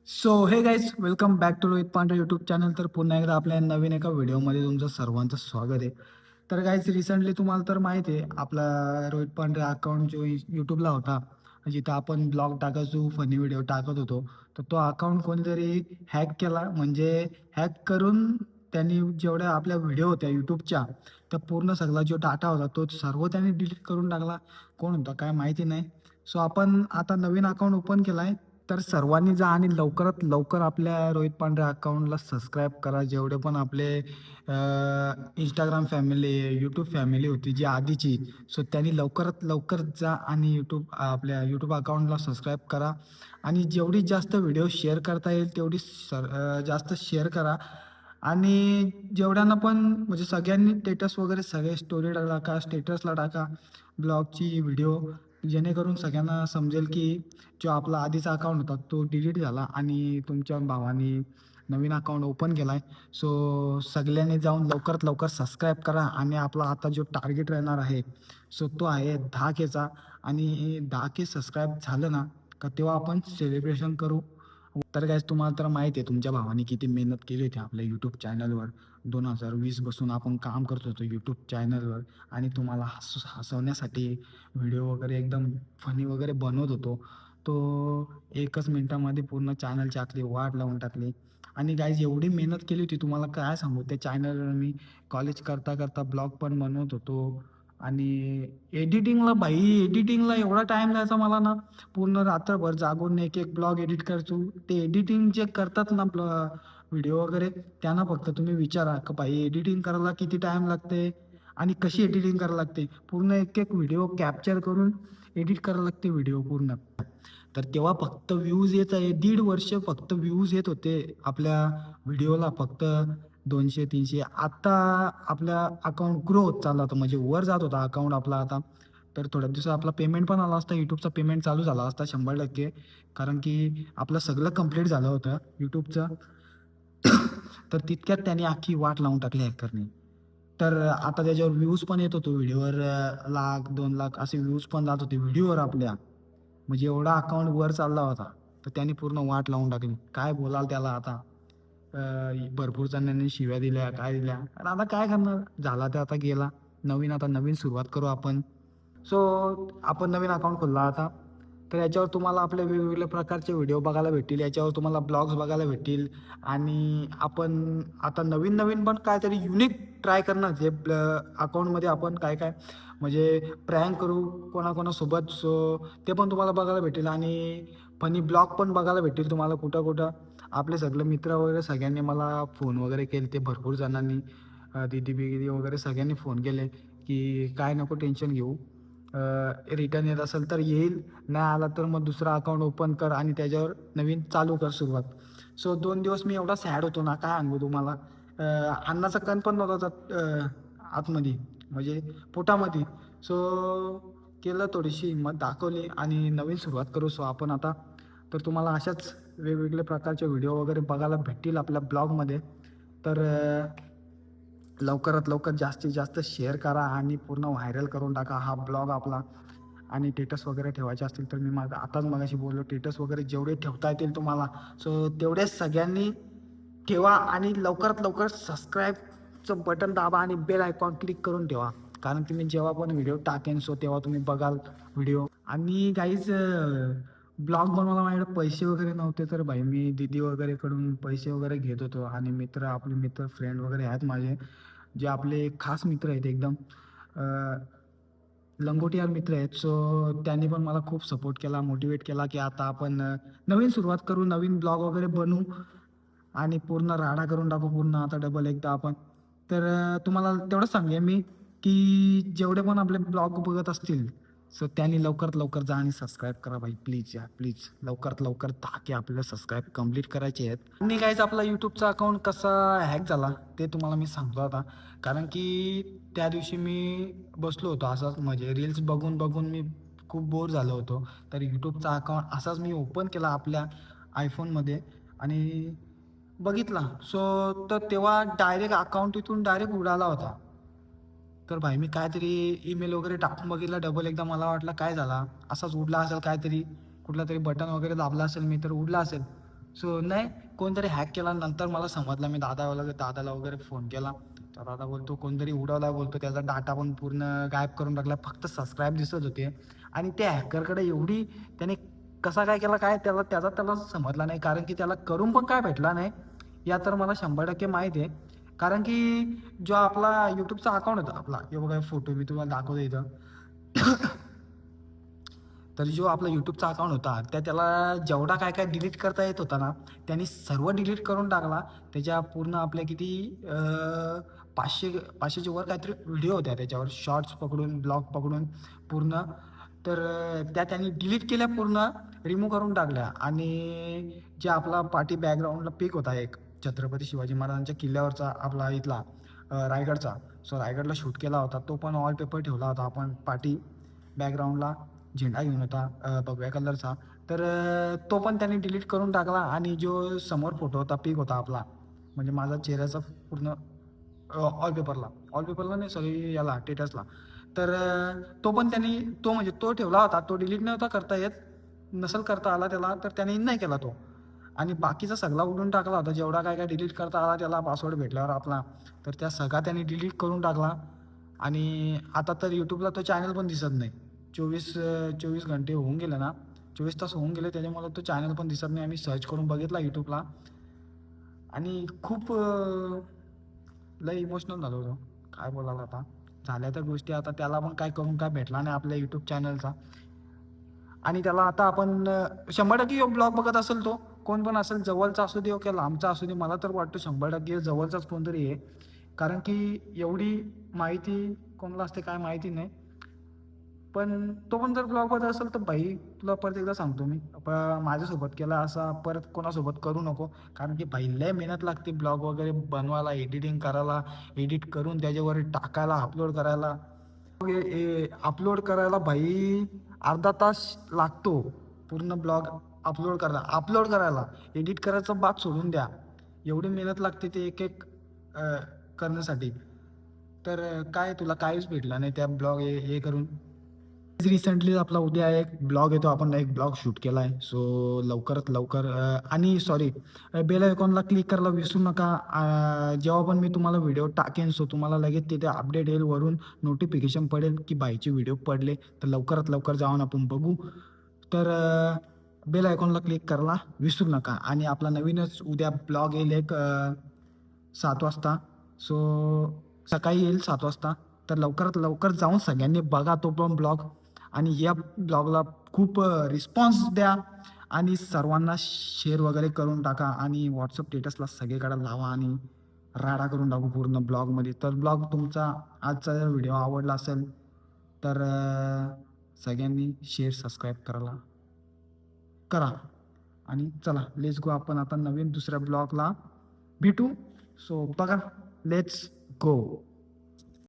So hey guys welcome back to Rohit Pandhare YouTube channel. तर पुन्हा एकदा आपल्या नवीन एका व्हिडिओमध्ये तुमचं सर्वांचं स्वागत आहे. तर गाईज रिसेंटली तुम्हाला तर माहिती आहे आपला रोहित पांढरे अकाउंट जो यूट्यूबला होता, जिथं आपण ब्लॉग टाकायचो, फनी व्हिडिओ टाकत होतो. तर तो अकाउंट कोणीतरी हॅक केला. म्हणजे हॅक करून त्यांनी जेवढ्या आपल्या व्हिडिओ होत्या यूट्यूबच्या, तर पूर्ण सगळा जो डाटा होता तो सर्व त्यांनी डिलीट करून टाकला. कोण होता काय माहिती नाही. सो आपण आता नवीन अकाउंट ओपन केला आहे. तर सर्वांनी जा आणि लवकरात लवकर आपल्या रोहित पांढरे अकाउंटला सबस्क्राईब करा. जेवढे पण आपले इंस्टाग्राम फॅमिली, यूट्यूब फॅमिली होती जी आधीची, सो त्यांनी लवकरात लवकर जा आणि आपल्या यूट्यूब अकाउंटला सबस्क्राईब करा. आणि जेवढी जास्त व्हिडिओ शेअर करता येईल तेवढी जास्त शेअर करा. आणि जेवढ्यांना पण म्हणजे सगळ्यांनी स्टेटस वगैरे सगळे स्टोरीला टाका, स्टेटसला टाका ब्लॉगची व्हिडिओ, जेणेकरून सगळ्यांना समजेल की जो आपला आधीचा अकाउंट होता तो डिलीट झाला आणि तुमच्या भावाने नवीन अकाउंट ओपन केला आहे. सो सगळ्यांनी जाऊन लवकरात लवकर सबस्क्राईब करा. आणि आपला आता जो टार्गेट राहणार आहे, सो तो आहे 10Kचा. आणि 10K सबस्क्राईब झालं ना का तेव्हा आपण सेलिब्रेशन करू. तर काय तुम्हाला तर माहिती आहे तुमच्या भावाने किती मेहनत केली होती आपल्या यूट्यूब चॅनलवर. 2020 बसून आपण काम करत होतो यूट्यूब चॅनलवर. आणि तुम्हाला हसवण्यासाठी व्हिडिओ वगैरे एकदम फनी वगैरे बनवत होतो. तो एकच मिनिटामध्ये पूर्ण चॅनलची आतली वाट लावून टाकली. आणि गाईज एवढी मेहनत केली होती तुम्हाला काय सांगू. त्या चॅनलवर मी कॉलेज करता करता ब्लॉग पण बनवत होतो. आणि एडिटिंगला एवढा टाईम द्यायचा मला ना. पूर्ण रात्रभर जागून एक एक ब्लॉग एडिट करतो. ते एडिटिंग जे करतात ना व्हिडिओ वगैरे, त्यांना फक्त तुम्ही विचारा का भाई एडिटिंग करायला किती टाईम लागते आणि कशी एडिटिंग करायला लागते. पूर्ण एक एक व्हिडिओ कॅप्चर करून एडिट करायला लागते व्हिडिओ पूर्ण. तर तेव्हा फक्त व्ह्यूज येत आहे, 1.5 वर्ष फक्त व्ह्यूज येत होते आपल्या व्हिडिओला, फक्त 200-300. आता आपल्या अकाउंट ग्रो होत चालला होता, म्हणजे वर जात होता अकाउंट आपला आता. तर थोड्या दिवसात आपला पेमेंट पण आला असता, यूट्यूबचा पेमेंट चालू झाला असता 100%. कारण की आपलं सगळं कंप्लीट झालं होतं यूट्यूबचं. तर तितक्यात त्याने अख्खी वाट लावून टाकली हॅकरने. तर आता त्याच्यावर व्ह्यूज पण येत होतो व्हिडिओवर, 1,00,000 2,00,000 असे व्ह्यूज पण जात होते व्हिडिओवर आपल्या. म्हणजे एवढा अकाउंट वर चालला होता. तर त्याने पूर्ण वाट लावून टाकली. काय बोलाल त्याला आता. भरपूर जणांनी शिव्या दिल्या, काय दिल्या. पण आता काय करणार? झाला ते आता गेला. आता नवीन सुरुवात करू आपण. सो आपण नवीन अकाउंट खोलला आता. तर याच्यावर तुम्हाला आपले वेगवेगळ्या प्रकारचे व्हिडिओ बघायला भेटतील. याच्यावर तुम्हाला ब्लॉग्स बघायला भेटतील. आणि आपण आता नवीन-नवीन पण काहीतरी युनिक ट्राय करणार. जे अकाउंटमध्ये आपण काय-काय म्हणजे प्रँक करू कोणाकोणासोबत. सो ते पण तुम्हाला बघायला भेटेल. आणि फनी ब्लॉग पण बघायला भेटतील तुम्हाला कुठं-कुठं. आपले सगळे मित्र वगैरे सगळ्यांनी मला फोन वगैरे केले, भरपूर जणांनी. दीदी-बिदी वगैरे सगळ्यांनी फोन केले, की "काय नको टेन्शन घेऊ. रिटर्न येत असेल तर येईल, नाही आला तर मग दुसरा अकाउंट ओपन कर आणि त्याच्यावर नवीन चालू कर सुरुवात." सो 2 दिवस मी एवढा सॅड होतो ना, काय सांगू तुम्हाला. अन्नाचा कण पण नव्हता त्यात आतमध्ये, म्हणजे पोटामध्ये. सो केलं, थोडीशी हिंमत दाखवली आणि नवीन सुरुवात करू सो आपण आता. तर तुम्हाला अशाच वेगवेगळ्या प्रकारचे व्हिडिओ वगैरे बघायला भेटतील आपल्या ब्लॉगमध्ये. तर लवकरात लवकर जास्तीत जास्त शेअर करा आणि पूर्ण व्हायरल करून टाका हा ब्लॉग आपला. आणि टेटस वगैरे ठेवायचे असतील तर मी आताच मगाशी बोललो, टेटस वगैरे जेवढे ठेवता येतील तुम्हाला, सो तेवढे सगळ्यांनी ठेवा. आणि लवकरात लवकर सबस्क्राईबचं बटन दाबा आणि बेल आयकॉन क्लिक करून ठेवा. कारण की मी जेव्हा पण व्हिडिओ टाकेन सो तेव्हा तुम्ही बघाल व्हिडिओ. आणि काहीच ब्लॉग बनवायला माझ्याकडे पैसे वगैरे नव्हते, तर भाई मी दीदी वगैरेकडून पैसे वगैरे घेत होतो. आणि आपले मित्र फ्रेंड वगैरे आहेत माझे, जे आपले खास मित्र आहेत एकदम, लंगोटियार मित्र आहेत. सो त्यांनी पण मला खूप सपोर्ट केला, मोटिवेट केला, की आता आपण नवीन सुरुवात करू, नवीन ब्लॉग वगैरे बनवू आणि पूर्ण राडा करून टाकू पूर्ण आता डबल एकदा आपण. तर तुम्हाला तेवढंच सांगेन मी, की जेवढे पण आपले ब्लॉग बघत असतील, सो त्यांनी लवकरात लवकर जा आणि सबस्क्राईब करा भाई. प्लीज या प्लीज. लवकरात लवकर 10K आपल्याला सबस्क्राईब कंप्लीट करायचे आहेत. आणि काहीच आपला यूट्यूबचा अकाउंट कसा हॅक झाला ते तुम्हाला मी सांगतो आता. कारण की त्या दिवशी मी बसलो होतो असंच, म्हणजे रील्स बघून बघून मी खूप बोर झालो होतो. तर यूट्यूबचा अकाउंट असाच मी ओपन केला आपल्या आयफोनमध्ये आणि बघितला. सो तर तेव्हा डायरेक्ट अकाउंट तिथून डायरेक्ट उडाला होता. तर भाई मी काहीतरी ईमेल वगैरे टाकून बघितला डबल एकदा. मला वाटलं काय झाला, असाच उडला असेल काहीतरी, कुठला तरी बटन वगैरे दाबला असेल मी तर उडला असेल. सो नाही, कोणतरी हॅक केला. नंतर मला समजलं, मी दादाला वगैरे फोन केला. तर दादा बोलतो कोणतरी उडवला, बोलतो त्याचा डाटा पण पूर्ण गायब करून टाकला. फक्त सबस्क्राईब दिसत होते. आणि त्या हॅकरकडे एवढी, त्याने कसा काय केला काय त्याला समजला नाही, कारण की त्याला करून पण काय भेटला नाही या तर मला 100% माहीत आहे. कारण की जो आपला यूट्यूबचा अकाउंट होता आपला, हे बघा फोटो मी तुम्हाला दाखवतो इथं. तर जो आपला यूट्यूबचा अकाउंट होता त्याला जेवढा काय काय डिलीट करता येत होता ना, त्यांनी सर्व डिलीट करून टाकला. त्याच्या पूर्ण आपल्या किती 500च्या वर काहीतरी व्हिडिओ होत्या त्याच्यावर, शॉर्ट्स पकडून ब्लॉग पकडून पूर्ण. तर त्या त्यांनी डिलीट केल्या, पूर्ण रिमूव्ह करून टाकल्या. आणि जे आपला पाठी बॅकग्राऊंडला पिक होता एक छत्रपती शिवाजी महाराजांच्या किल्ल्यावरचा आपला इथला रायगडचा. सो रायगडला शूट केला होता, तो पण वॉलपेपर ठेवला होता आपण पाठी बॅकग्राऊंडला. झेंडा घेऊन होता भगव्या कलरचा. तर तो पण त्यांनी डिलीट करून टाकला. आणि जो समोर फोटो होता, पिक होता आपला, म्हणजे माझा चेहऱ्याचा पूर्ण वॉलपेपरला नाही, सॉरी याला स्टेटसला. तर तो पण त्यांनी, तो म्हणजे तो ठेवला होता, तो डिलीट नव्हता करता येत, नसेल करता आला त्याला, तर त्याने नाही केला तो. आणि बाकीचा सगळा उडून टाकला होता, जेवढा काय काय डिलीट करता आला त्याला पासवर्ड भेटल्यावर आपला, तर त्या सगळा त्यांनी डिलीट करून टाकला. आणि आता तर यूट्यूबला तो चॅनल पण दिसत नाही. 24 घंटे होऊन गेले ना, 24 तास होऊन गेले, त्याच्यामुळे तो चॅनल पण दिसत नाही. आम्ही सर्च करून बघितला यूट्यूबला, आणि खूप लय इमोशनल झालो होतो. काय बोलायला आता, झाल्या त्या गोष्टी. आता त्याला पण काय करून काय भेटला नाही आपल्या यूट्यूब चॅनलचा. आणि त्याला आता आपण 100% ब्लॉग बघत असेल तो, कोण पण असेल, जवळचा असू दे किंवा लांबचा असू दे, मला तर वाटतं 100% जवळचाच कोणतरी आहे. कारण की एवढी माहिती कोणाला असते काय माहिती नाही. पण तो पण जर ब्लॉग बघत असेल तर भाई, तुला परत एकदा सांगतो मी, माझ्यासोबत केला असा परत कोणासोबत करू नको. कारण की भाई लय मेहनत लागते ब्लॉग वगैरे बनवायला, एडिटिंग करायला, एडिट करून त्याच्यावर टाकायला, अपलोड करायला भाई अर्धा तास लागतो. पूर्ण ब्लॉग अपलोड करायला, एडिट करायचं बात सोडून द्या, एवढी मेहनत लागते ते एक एक करण्यासाठी. तर काय तुला काहीच भेटलं नाही त्या ब्लॉग हे करून. रिसेंटली आपला उद्या एक ब्लॉग येतो, आपण एक ब्लॉग शूट केला आहे. सो लवकरात लवकर आणि सॉरी, बेल आयकॉनला क्लिक करायला विसरू नका. जेव्हा पण मी तुम्हाला व्हिडिओ टाकेन, सो तुम्हाला लगेच तिथे अपडेट येईल, वरून नोटिफिकेशन पडेल की बाईचे व्हिडिओ पडले. तर लवकरात लवकर जाऊन आपण बघू. तर बेल आयकॉनला क्लिक करायला विसरू नका. आणि आपला नवीनच उद्या ब्लॉग येईल एक 7 वाजता. सो सकाळी येईल 7 वाजता. तर लवकरात लवकर जाऊन सगळ्यांनी बघा तो पण ब्लॉग. आणि या ब्लॉगला खूप रिस्पॉन्स द्या. आणि सर्वांना शेअर वगैरे करून टाका. आणि व्हॉट्सअप स्टेटसला सगळीकडे लावा. आणि राडा करून टाकू पूर्ण ब्लॉगमध्ये. तर ब्लॉग तुमचा आजचा जर व्हिडिओ आवडला असेल तर सगळ्यांनी शेअर सबस्क्राईब करायला करा. आणि चला लेट्स गो, आपण आता नवीन दुसऱ्या ब्लॉगला भेटू. सो बघा, लेट्स गो.